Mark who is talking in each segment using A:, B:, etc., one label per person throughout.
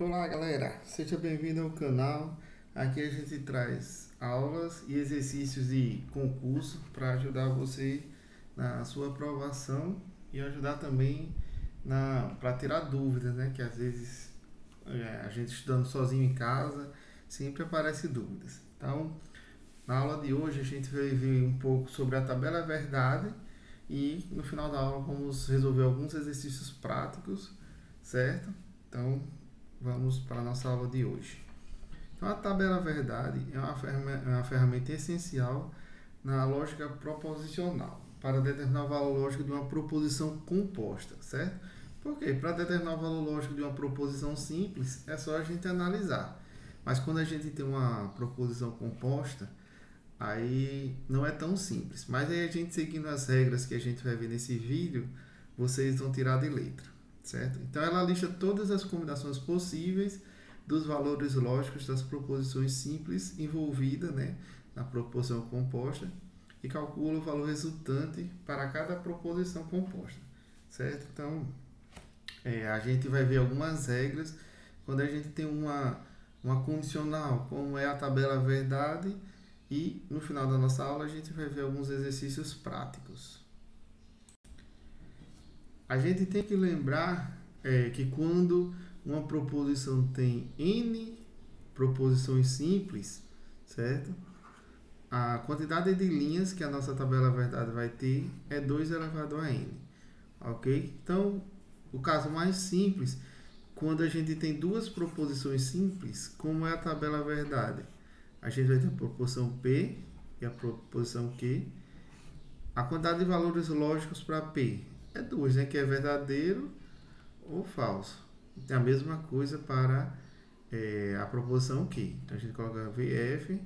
A: Olá galera, seja bem-vindo ao canal. Aqui a gente traz aulas e exercícios de concurso para ajudar você na sua aprovação e ajudar também para tirar dúvidas, né? Que às vezes a gente estudando sozinho em casa sempre aparece dúvidas. Então, na aula de hoje a gente vai ver um pouco sobre a tabela verdade e no final da aula vamos resolver alguns exercícios práticos, certo? Então, vamos para a nossa aula de hoje. Então, a tabela verdade é uma ferramenta essencial na lógica proposicional para determinar o valor lógico de uma proposição composta, certo? Por quê? Para determinar o valor lógico de uma proposição simples é só a gente analisar. Mas quando a gente tem uma proposição composta, aí não é tão simples. Mas aí a gente seguindo as regras que a gente vai ver nesse vídeo, vocês vão tirar de letra, certo? Então ela lista todas as combinações possíveis dos valores lógicos das proposições simples envolvidas, né, na proposição composta e calcula o valor resultante para cada proposição composta, certo? Então a gente vai ver algumas regras quando a gente tem uma condicional, como é a tabela verdade, e no final da nossa aula a gente vai ver alguns exercícios práticos. A gente tem que lembrar que quando uma proposição tem N proposições simples, certo? A quantidade de linhas que a nossa tabela verdade vai ter é 2 elevado a N, ok? Então, o caso mais simples, quando a gente tem duas proposições simples, como é a tabela verdade? A gente vai ter a proposição P e a proposição Q. A quantidade de valores lógicos para P é 2, né? Que é verdadeiro ou falso. Tem a mesma coisa para a proposição Q. Então a gente coloca VF,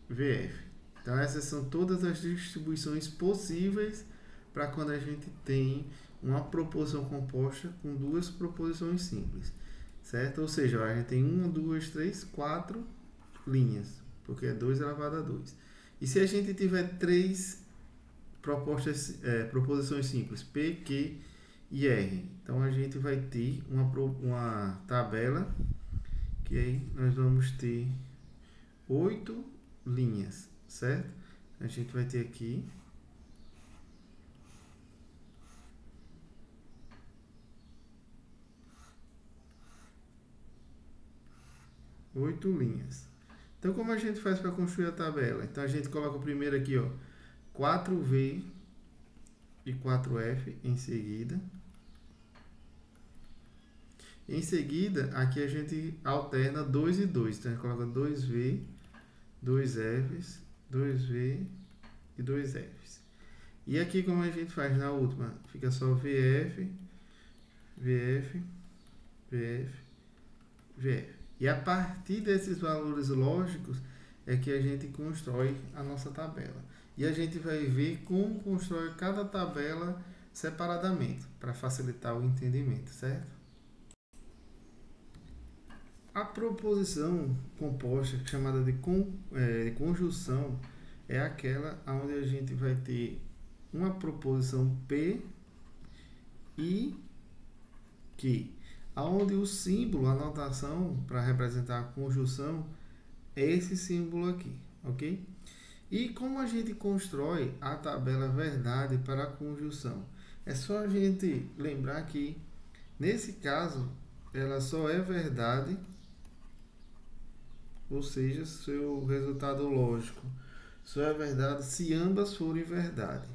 A: VF. Então essas são todas as distribuições possíveis para quando a gente tem uma proposição composta com duas proposições simples, certo? Ou seja, a gente tem 1, 2, 3, 4 linhas, porque é 2 elevado a 2. E se a gente tiver três proposições simples, P, Q e R, então a gente vai ter uma tabela que aí nós vamos ter 8 linhas, certo? A gente vai ter aqui 8 linhas. Então, como a gente faz para construir a tabela? Então, a gente coloca primeiro aqui, ó, 4V e 4F em seguida. Em seguida, aqui a gente alterna 2 e 2. Então, a gente coloca 2V, 2Fs, 2V e 2Fs. E aqui, como a gente faz na última, fica só VF, VF, VF, VF. E a partir desses valores lógicos é que a gente constrói a nossa tabela. E a gente vai ver como constrói cada tabela separadamente, para facilitar o entendimento, certo? A proposição composta, chamada de conjunção, é aquela onde a gente vai ter uma proposição P e Q, onde o símbolo, a notação para representar a conjunção é esse símbolo aqui, ok? E como a gente constrói a tabela verdade para a conjunção? É só a gente lembrar que, nesse caso, ela só é verdade, ou seja, seu resultado lógico só é verdade se ambas forem verdade.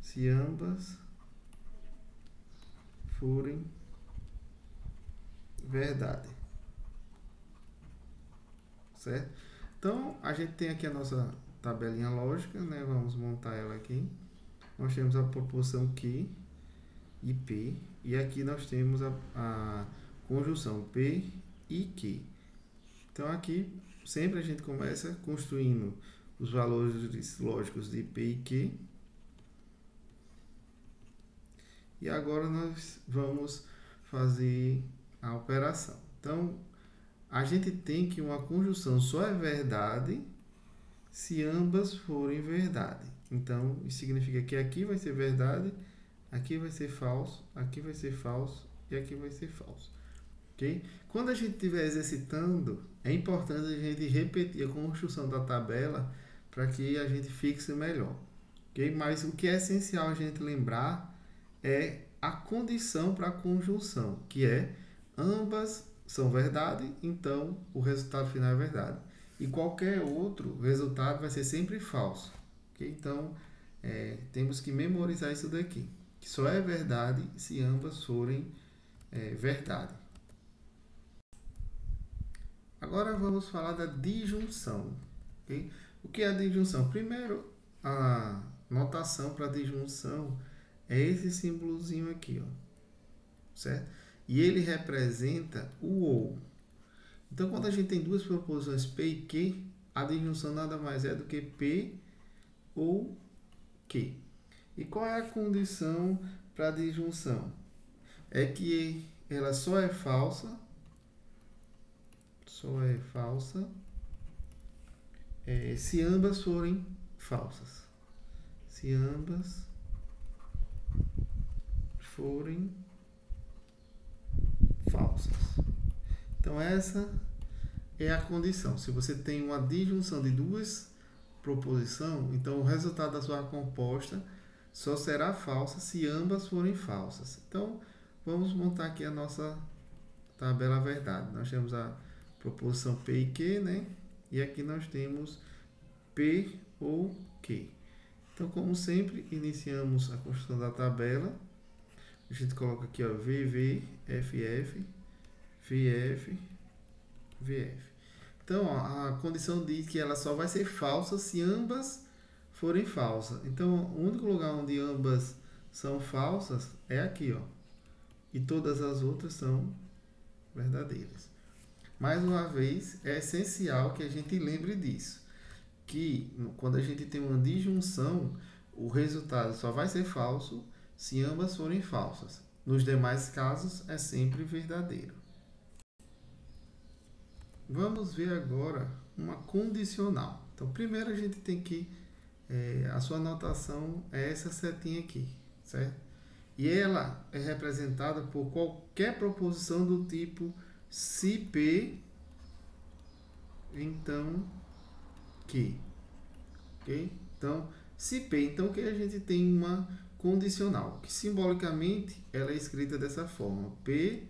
A: Se ambas forem verdade, certo? Então, a gente tem aqui a nossa tabelinha lógica, né? Vamos montar ela aqui. Nós temos a proposição Q e P, e aqui nós temos a conjunção P e Q. Então, aqui, sempre a gente começa construindo os valores lógicos de P e Q. E agora nós vamos fazer a operação. Então, a gente tem que uma conjunção só é verdade se ambas forem verdade. Então, isso significa que aqui vai ser verdade, aqui vai ser falso, aqui vai ser falso e aqui vai ser falso. ok? Quando a gente estiver exercitando, é importante a gente repetir a construção da tabela para que a gente fixe melhor, ok? Mas o que é essencial a gente lembrar é a condição para a conjunção, que é ambas são verdade, então o resultado final é verdade. E qualquer outro resultado vai ser sempre falso, ok? Então, temos que memorizar isso daqui, que só é verdade se ambas forem verdade. Agora vamos falar da disjunção. Okay? O que é a disjunção? Primeiro, a notação para disjunção é esse símbolozinho aqui, ó, certo? E ele representa o ou. Então, quando a gente tem duas proposições P e Q, a disjunção nada mais é do que P ou Q. E qual é a condição para a disjunção? É que ela só é falsa se ambas forem falsas. Se ambas forem falsas. Então, essa é a condição. Se você tem uma disjunção de duas proposições, então o resultado da sua composta só será falsa se ambas forem falsas. Então, vamos montar aqui a nossa tabela verdade. Nós temos a proposição P e Q, né? E aqui nós temos P ou Q. Então, como sempre, iniciamos a construção da tabela. A gente coloca aqui, ó, VV, FF, VF, VF. Então, ó, a condição diz que ela só vai ser falsa se ambas forem falsas. Então, o único lugar onde ambas são falsas é aqui, ó. E todas as outras são verdadeiras. Mais uma vez, é essencial que a gente lembre disso, que quando a gente tem uma disjunção, o resultado só vai ser falso se ambas forem falsas. Nos demais casos, é sempre verdadeiro. Vamos ver agora uma condicional. Então, primeiro a gente tem que... a sua anotação é essa setinha aqui, certo? E ela é representada por qualquer proposição do tipo se P, então Q. Ok? Então, se P, então que a gente tem uma condicional, que simbolicamente ela é escrita dessa forma, P,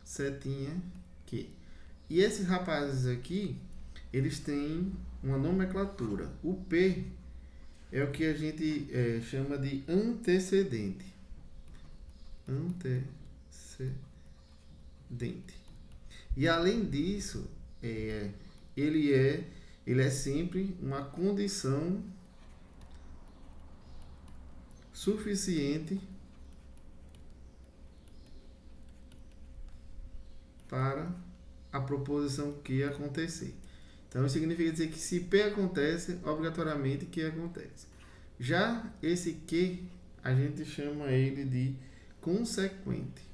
A: setinha, Q. E esses rapazes aqui, eles têm uma nomenclatura. O P é o que a gente chama de antecedente. Antecedente. E além disso, ele é sempre uma condição suficiente para a proposição Q acontecer. Então, isso significa dizer que se P acontece, obrigatoriamente Q acontece. Já esse Q, a gente chama ele de consequente.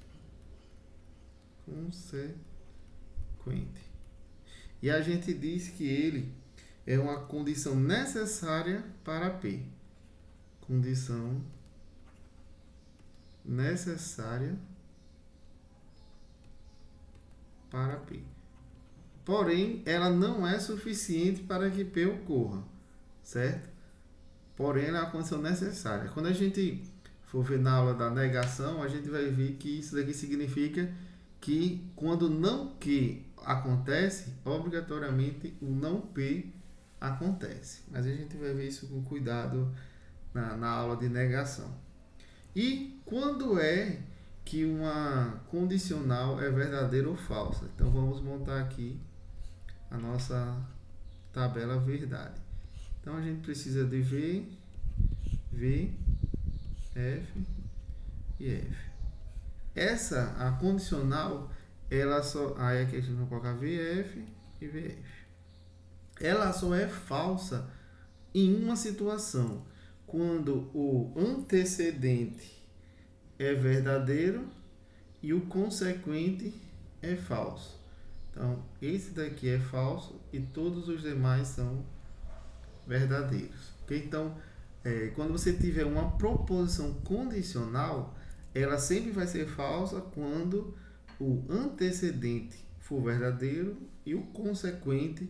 A: E a gente diz que ele é uma condição necessária para P. Condição necessária para P. Porém, ela não é suficiente para que P ocorra, certo? Porém, ela é uma condição necessária. Quando a gente for ver na aula da negação, a gente vai ver que isso daqui significa que quando não Q acontece, obrigatoriamente o não P acontece. Mas a gente vai ver isso com cuidado na aula de negação. E quando é que uma condicional é verdadeira ou falsa? Então, vamos montar aqui a nossa tabela verdade. Então, a gente precisa de V, F e F. Essa, a condicional, ela só... Aí aqui a gente vai colocar VF e VF. Ela só é falsa em uma situação, quando o antecedente é verdadeiro e o consequente é falso. Então, esse daqui é falso e todos os demais são verdadeiros. Okay? Então, quando você tiver uma proposição condicional, ela sempre vai ser falsa quando o antecedente for verdadeiro e o consequente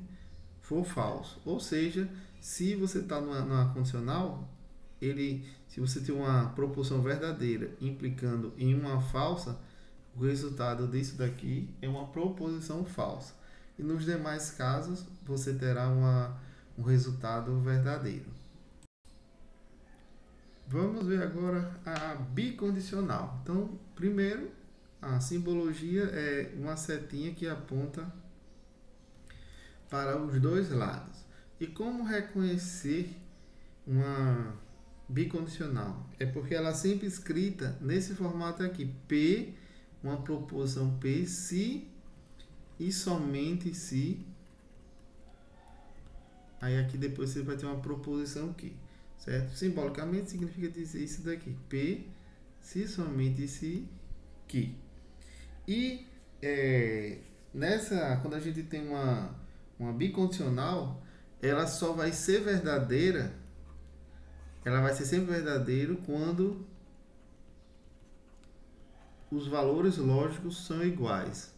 A: for falso. Ou seja, se você está numa condicional, se você tem uma proposição verdadeira implicando em uma falsa, o resultado disso daqui é uma proposição falsa. E nos demais casos, você terá um resultado verdadeiro. Vamos ver agora a bicondicional. Então, primeiro, a simbologia é uma setinha que aponta para os dois lados. E como reconhecer uma bicondicional? É porque ela é sempre escrita nesse formato aqui. P, uma proposição P, se e somente se. Aí aqui depois você vai ter uma proposição que, certo? Simbolicamente significa dizer isso daqui. P, se somente se que. E quando a gente tem uma bicondicional, ela só vai ser verdadeira, ela vai ser sempre verdadeiro quando os valores lógicos são iguais.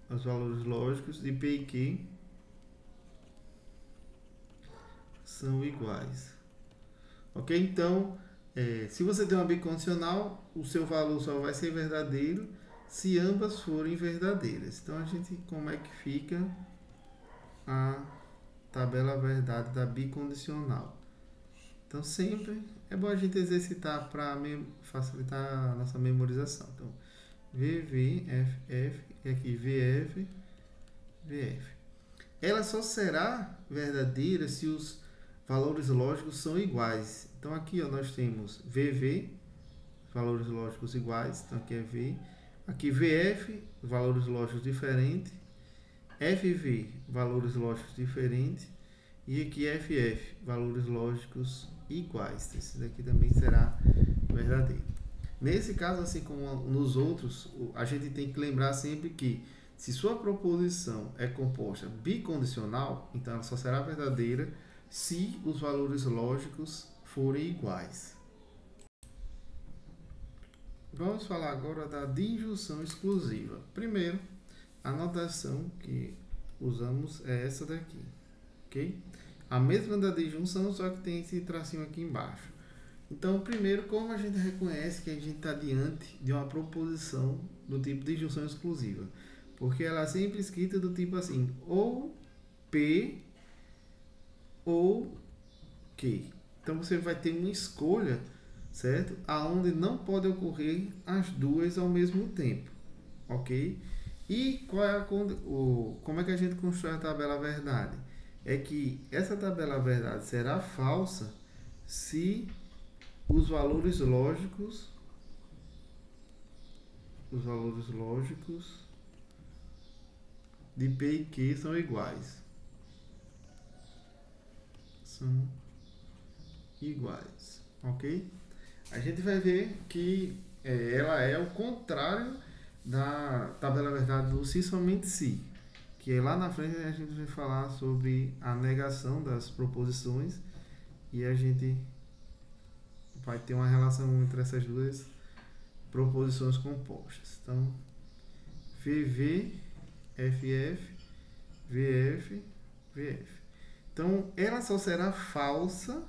A: Os valores lógicos de P e Q são iguais. Ok? Então, se você tem uma bicondicional, o seu valor só vai ser verdadeiro se ambas forem verdadeiras. Então, como é que fica a tabela verdade da bicondicional? Então, sempre é bom a gente exercitar para facilitar a nossa memorização. Então, VV, FF, e aqui VF, VF. Ela só será verdadeira se os valores lógicos são iguais. Então, aqui nós temos VV, valores lógicos iguais. Então, aqui é V. Aqui VF, valores lógicos diferentes. FV, valores lógicos diferentes. E aqui FF, valores lógicos iguais. Esse daqui também será verdadeiro. Nesse caso, assim como nos outros, a gente tem que lembrar sempre que se sua proposição é composta bicondicional, então ela só será verdadeira se os valores lógicos forem iguais. Vamos falar agora da disjunção exclusiva. Primeiro, a notação que usamos é essa daqui, ok? A mesma da disjunção, só que tem esse tracinho aqui embaixo. Então, primeiro, como a gente reconhece que a gente está diante de uma proposição do tipo de disjunção exclusiva? Porque ela é sempre escrita do tipo assim, ou P ou Q. Então, você vai ter uma escolha, certo? Aonde não pode ocorrer as duas ao mesmo tempo, ok? E como é que a gente constrói a tabela verdade? É que essa tabela verdade será falsa se os valores lógicos de P e Q são iguais. São iguais, ok? A gente vai ver que ela é o contrário da tabela verdade do se somente se, que lá na frente a gente vai falar sobre a negação das proposições e a gente vai ter uma relação entre essas duas proposições compostas. Então, VV, FF, VF, VF. Então, ela só será falsa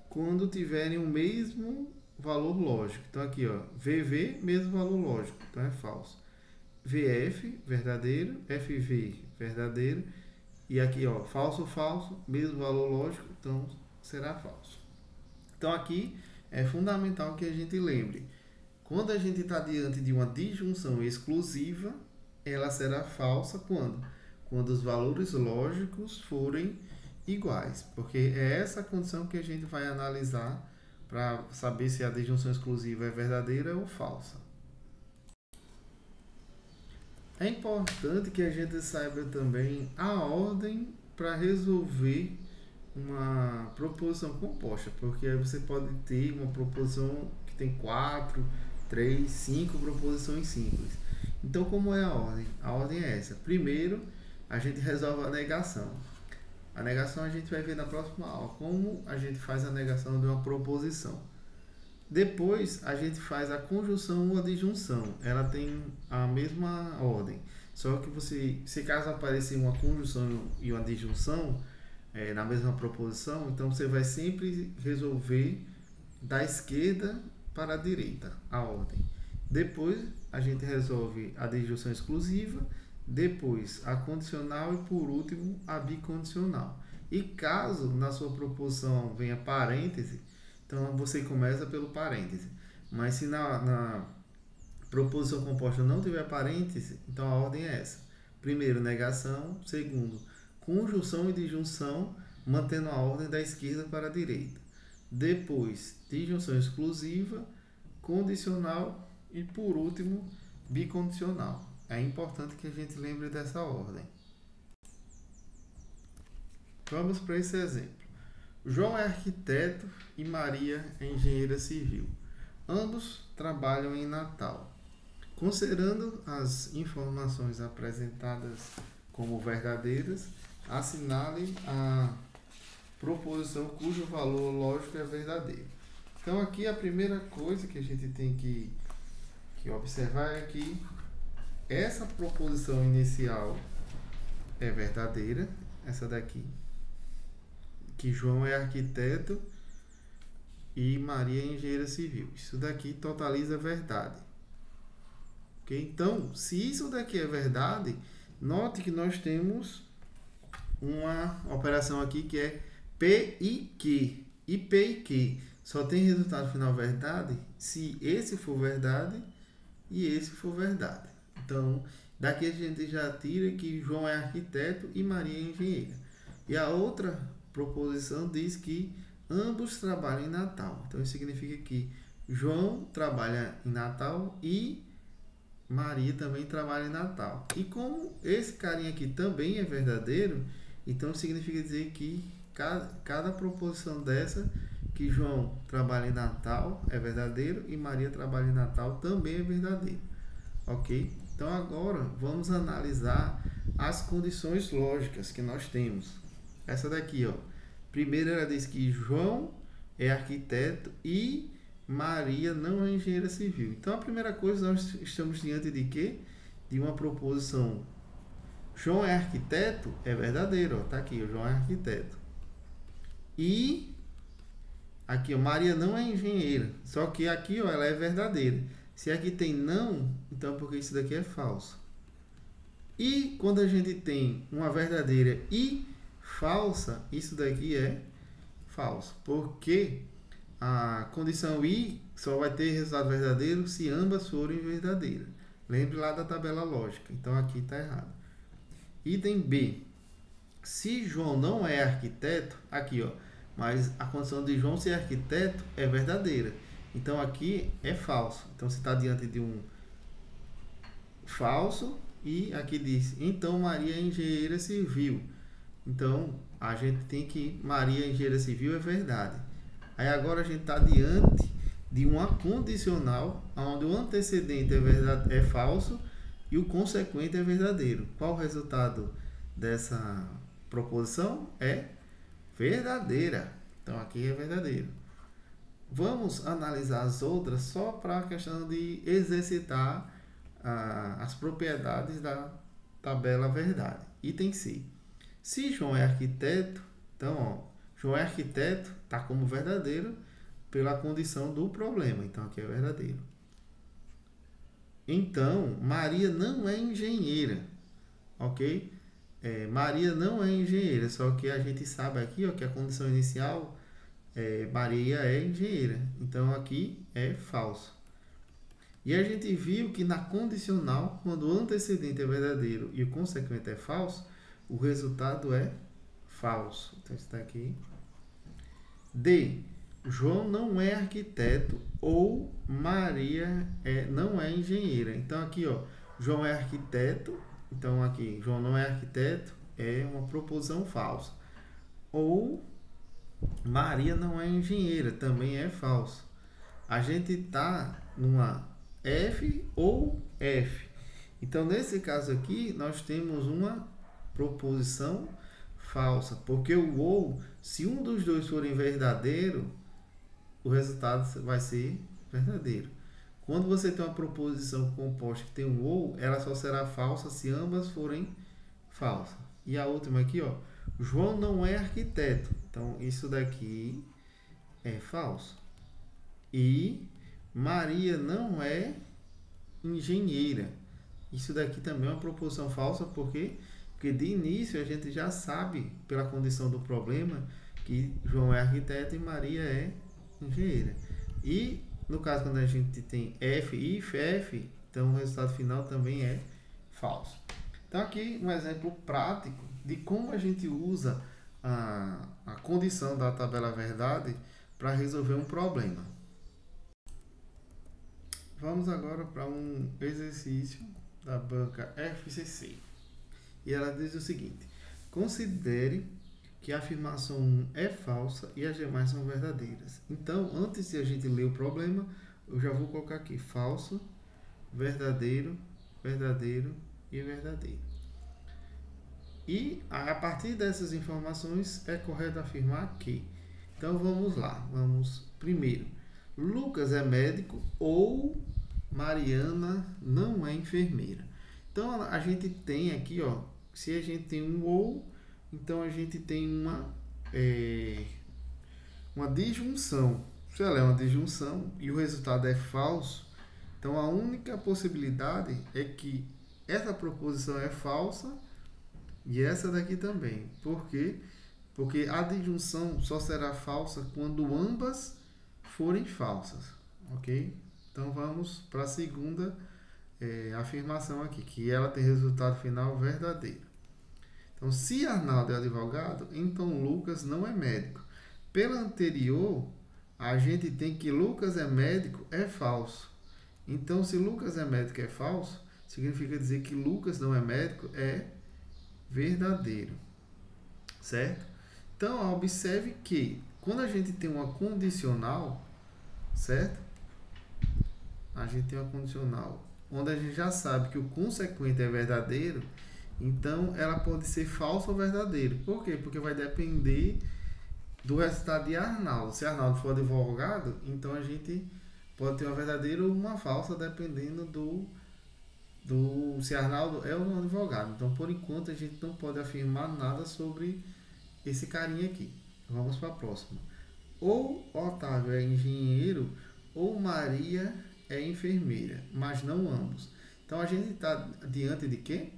A: quando tiverem o mesmo valor lógico. Então, aqui, VV, mesmo valor lógico. Então, é falso. VF, verdadeiro. FV, verdadeiro. E aqui, falso, falso, mesmo valor lógico. Então, será falso. Então, aqui é fundamental que a gente lembre. Quando a gente está diante de uma disjunção exclusiva, ela será falsa quando? Quando os valores lógicos forem iguais. Porque é essa condição que a gente vai analisar para saber se a disjunção exclusiva é verdadeira ou falsa. É importante que a gente saiba também a ordem para resolver uma proposição composta, porque aí você pode ter uma proposição que tem 4, 3, 5 proposições simples. Então, como é a ordem? A ordem é essa. Primeiro, a gente resolve a negação. A negação a gente vai ver na próxima aula, como a gente faz a negação de uma proposição. Depois a gente faz a conjunção ou a disjunção. Ela tem a mesma ordem. Só que se caso aparecer uma conjunção e uma disjunção na mesma proposição, então você vai sempre resolver da esquerda para a direita, a ordem. Depois a gente resolve a disjunção exclusiva, depois a condicional e por último a bicondicional. E caso na sua proposição venha parêntese, então você começa pelo parêntese. Mas se na proposição composta não tiver parêntese, então a ordem é essa. Primeiro, negação. Segundo, conjunção e disjunção, mantendo a ordem da esquerda para a direita. Depois, disjunção exclusiva, condicional e, por último, bicondicional. É importante que a gente lembre dessa ordem. Vamos para esse exemplo. João é arquiteto e Maria é engenheira civil. Ambos trabalham em Natal. Considerando as informações apresentadas como verdadeiras, assinale a proposição cujo valor lógico é verdadeiro. Então, aqui a primeira coisa que a gente tem que observar é que essa proposição inicial é verdadeira, essa daqui, que João é arquiteto e Maria é engenheira civil. Isso daqui totaliza verdade. Okay? Então, se isso daqui é verdade, note que nós temos uma operação aqui que é P e Q. E P e Q só tem resultado final verdade se esse for verdade e esse for verdade. Então, daqui a gente já tira que João é arquiteto e Maria é engenheira. E a outra proposição diz que ambos trabalham em Natal. Então, isso significa que João trabalha em Natal e Maria também trabalha em Natal. E como esse carinha aqui também é verdadeiro, então significa dizer que cada proposição dessa, que João trabalha em Natal é verdadeiro e Maria trabalha em Natal também é verdadeiro. Ok? Então agora vamos analisar as condições lógicas que nós temos. Essa daqui, ó. Primeiro ela diz que João é arquiteto e Maria não é engenheira civil. Então a primeira coisa, nós estamos diante de quê? De uma proposição. João é arquiteto, é verdadeiro, ó, tá aqui, o João é arquiteto. E aqui, ó, Maria não é engenheira, só que aqui, ó, ela é verdadeira. Se aqui tem não, então porque isso daqui é falso. E quando a gente tem uma verdadeira e falsa, isso daqui é falso, porque a condição I só vai ter resultado verdadeiro se ambas forem verdadeiras. Lembre lá da tabela lógica. Então, aqui está errado. Item B. Se João não é arquiteto, aqui, ó, mas a condição de João ser arquiteto é verdadeira. Então, aqui é falso. Então, você está diante de um falso e aqui diz, então Maria é engenheira civil. Então, a gente tem que Maria engenheira civil é verdade. Aí agora a gente está diante de uma condicional, onde o antecedente é falso e o consequente é verdadeiro. Qual o resultado dessa proposição? É verdadeira. Então aqui é verdadeiro. Vamos analisar as outras só para a questão de exercitar as propriedades da tabela verdade. Item C. Se João é arquiteto, então, ó, João é arquiteto, está como verdadeiro pela condição do problema. Então, aqui é verdadeiro. Então, Maria não é engenheira. Ok? Maria não é engenheira, só que a gente sabe aqui, ó, que a condição inicial, Maria é engenheira. Então, aqui é falso. E a gente viu que na condicional, quando o antecedente é verdadeiro e o consequente é falso, o resultado é falso. Então, está aqui. D. João não é arquiteto ou Maria não é engenheira. Então, aqui, ó, João é arquiteto. Então, aqui, João não é arquiteto é uma proposição falsa. Ou Maria não é engenheira, também é falso. A gente está numa F ou F. Então, nesse caso aqui, nós temos uma proposição falsa, porque o ou, se um dos dois forem verdadeiro, o resultado vai ser verdadeiro. Quando você tem uma proposição composta que tem um ou, ela só será falsa se ambas forem falsas. E a última aqui, ó, João não é arquiteto. Então, isso daqui é falso. E Maria não é engenheira. Isso daqui também é uma proposição falsa, porque de início a gente já sabe, pela condição do problema, que João é arquiteto e Maria é engenheira. E no caso, quando a gente tem F, if, F, então o resultado final também é falso. Então aqui um exemplo prático de como a gente usa a condição da tabela verdade para resolver um problema. Vamos agora para um exercício da banca FCC. E ela diz o seguinte: considere que a afirmação 1 é falsa e as demais são verdadeiras. Então, antes de a gente ler o problema, eu já vou colocar aqui falso, verdadeiro, verdadeiro e verdadeiro. E a partir dessas informações é correto afirmar que. Então vamos lá, vamos primeiro. Lucas é médico ou Mariana não é enfermeira. Então a gente tem aqui, ó, se a gente tem um ou, então a gente tem uma disjunção. Se ela é uma disjunção e o resultado é falso, então a única possibilidade é que essa proposição é falsa e essa daqui também. Por quê? Porque a disjunção só será falsa quando ambas forem falsas, ok? Então vamos para a segunda afirmação aqui, que ela tem resultado final verdadeiro. Então, se Arnaldo é advogado, então Lucas não é médico. Pela anterior, a gente tem que Lucas é médico é falso. Então, se Lucas é médico é falso, significa dizer que Lucas não é médico é verdadeiro. Certo? Então, observe que quando a gente tem uma condicional, certo? A gente tem uma condicional onde a gente já sabe que o consequente é verdadeiro, então ela pode ser falsa ou verdadeiro. Por quê? Porque vai depender do resultado de Arnaldo. Se Arnaldo for advogado, então a gente pode ter uma verdadeira ou uma falsa, dependendo do se Arnaldo é ou não advogado. Então, por enquanto, a gente não pode afirmar nada sobre esse carinha aqui. Vamos para a próxima. Ou Otávio é engenheiro ou Maria é enfermeira, mas não ambos. Então a gente está diante de quê?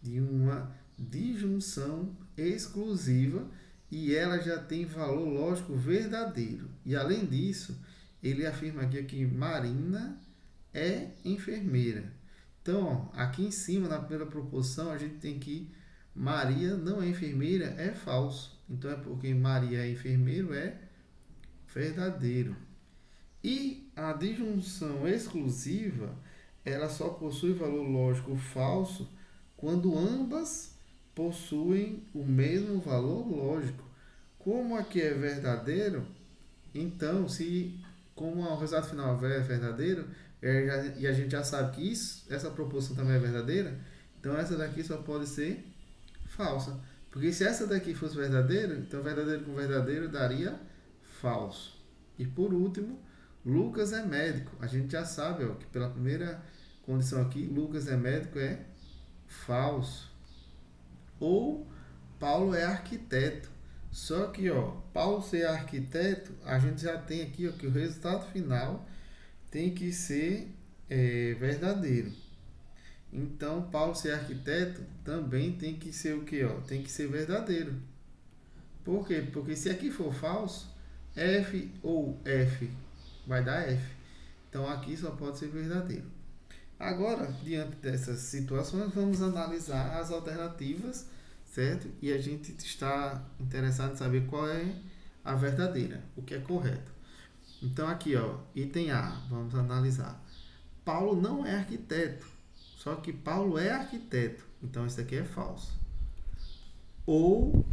A: De uma disjunção exclusiva e ela já tem valor lógico verdadeiro. E além disso, ele afirma aqui que Marina é enfermeira. Então, ó, aqui em cima, na primeira proposição, a gente tem que Maria não é enfermeira, é falso. Então é porque Maria é enfermeiro, é verdadeiro. E a disjunção exclusiva, ela só possui valor lógico falso quando ambas possuem o mesmo valor lógico. Como aqui é verdadeiro, então, como o resultado final é verdadeiro, e a gente já sabe que essa proposição também é verdadeira, então essa daqui só pode ser falsa. Porque se essa daqui fosse verdadeira, então verdadeiro com verdadeiro daria falso. E por último, Lucas é médico. A gente já sabe, ó, que pela primeira condição aqui, Lucas é médico é falso. Ou Paulo é arquiteto. Só que, ó, Paulo ser arquiteto, a gente já tem aqui, ó, que o resultado final tem que ser verdadeiro. Então, Paulo ser arquiteto também tem que ser o quê? Ó? Tem que ser verdadeiro. Por quê? Porque se aqui for falso, F ou F vai dar F. Então, aqui só pode ser verdadeiro. Agora, diante dessas situações, vamos analisar as alternativas, certo? E a gente está interessado em saber qual é a verdadeira, o que é correto. Então, aqui, ó, item A, vamos analisar. Paulo não é arquiteto, só que Paulo é arquiteto. Então, isso aqui é falso. Ou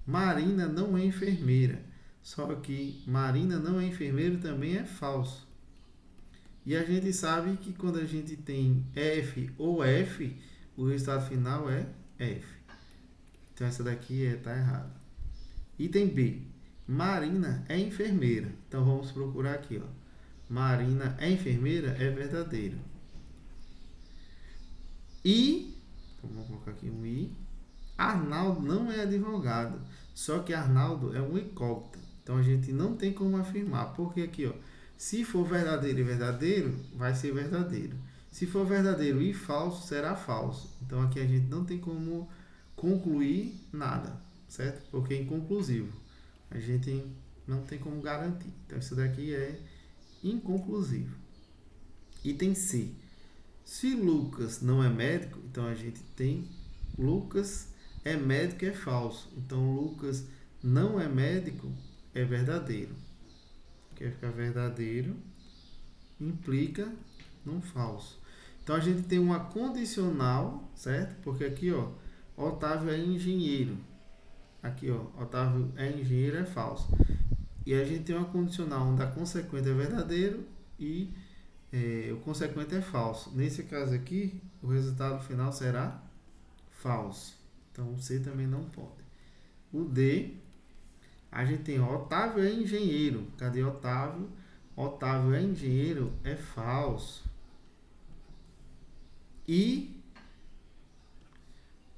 A: Marina não é enfermeira, só que Marina não é enfermeira também é falso. E a gente sabe que quando a gente tem F ou F, o resultado final é F. Então essa daqui está errada. Item B. Marina é enfermeira. Então vamos procurar aqui, ó. Marina é enfermeira é verdadeiro. E, então vamos colocar aqui um i. Arnaldo não é advogado. Só que Arnaldo é um incógnita. Então a gente não tem como afirmar. Porque aqui, ó, se for verdadeiro e verdadeiro, vai ser verdadeiro. Se for verdadeiro e falso, será falso. Então aqui a gente não tem como concluir nada, certo? Porque é inconclusivo. A gente não tem como garantir. Então isso daqui é inconclusivo. Item C. Se Lucas não é médico, então a gente tem Lucas é médico é falso. Então Lucas não é médico é verdadeiro. Quer ficar verdadeiro implica num falso. Então a gente tem uma condicional, certo? Porque aqui, ó, Otávio é engenheiro. Aqui, ó, Otávio é engenheiro é falso. E a gente tem uma condicional onde a consequente é verdadeiro e o consequente é falso. Nesse caso aqui, o resultado final será falso. Então o C também não pode. O D, a gente tem Otávio é engenheiro. Cadê Otávio? Otávio é engenheiro é falso. E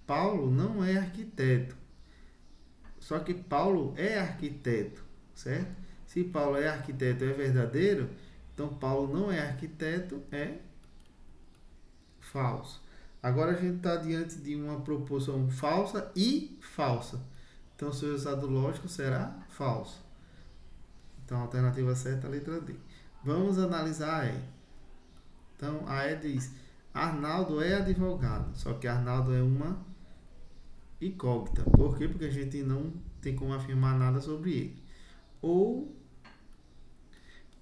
A: Paulo não é arquiteto. Só que Paulo é arquiteto, certo? Se Paulo é arquiteto é verdadeiro, então Paulo não é arquiteto é falso. Agora a gente está diante de uma proposição falsa e falsa. Então o seu resultado lógico será falso. Então a alternativa certa é a letra D. Vamos analisar a E. Então a E diz: Arnaldo é advogado. Só que Arnaldo é uma incógnita. Por quê? Porque a gente não tem como afirmar nada sobre ele. Ou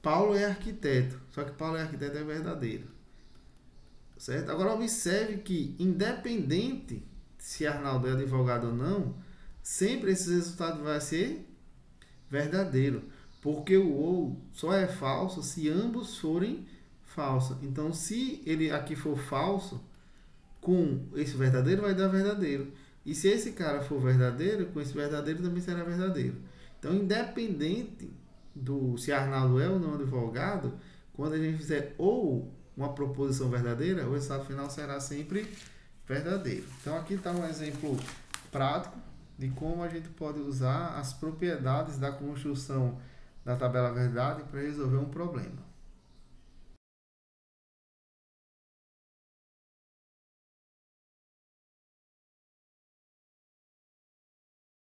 A: Paulo é arquiteto. Só que Paulo é arquiteto é verdadeiro. Certo? Agora observe que, independente se Arnaldo é advogado ou não, sempre esse resultado vai ser verdadeiro. Porque o ou só é falso se ambos forem falsos. Então, se ele aqui for falso, com esse verdadeiro vai dar verdadeiro. E se esse cara for verdadeiro, com esse verdadeiro também será verdadeiro. Então, independente do se Arnaldo é ou não advogado, quando a gente fizer ou uma proposição verdadeira, o resultado final será sempre verdadeiro. Então, aqui está um exemplo prático de como a gente pode usar as propriedades da construção da tabela verdade para resolver um problema.